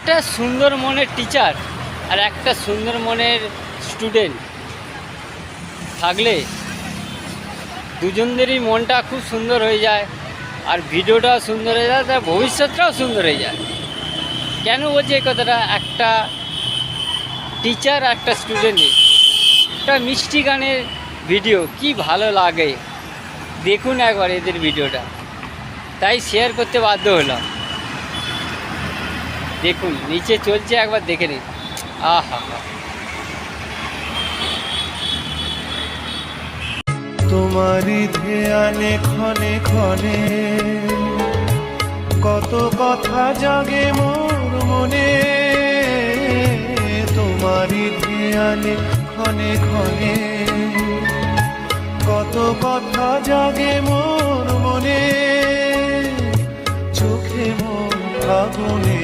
একটা সুন্দর মনের টিচার আর একটা সুন্দর মনের স্টুডেন্ট থাকলে দুজনেরই মনটা খুব সুন্দর হয়ে যায়, আর ভিডিওটাও সুন্দর হয়ে যায়, তার ভবিষ্যৎটাও সুন্দর হয়ে যায়। কেন বলছি এই কথাটা? একটা টিচার আর একটা স্টুডেন্টের একটা মিষ্টি গানের ভিডিও কি ভালো লাগে, দেখুন একবার এদের ভিডিওটা, তাই শেয়ার করতে বাধ্য হলাম। দেখুন নিচে চলছে, একবার দেখে নিন। আহা, তোমারই ধ্যানে ক্ষণে ক্ষণে কত কথা জাগে মোর মনে, তোমারই ধ্যানে ক্ষণে ক্ষণে কত কথা জাগে মোর মনে, চোখে মন আগুনে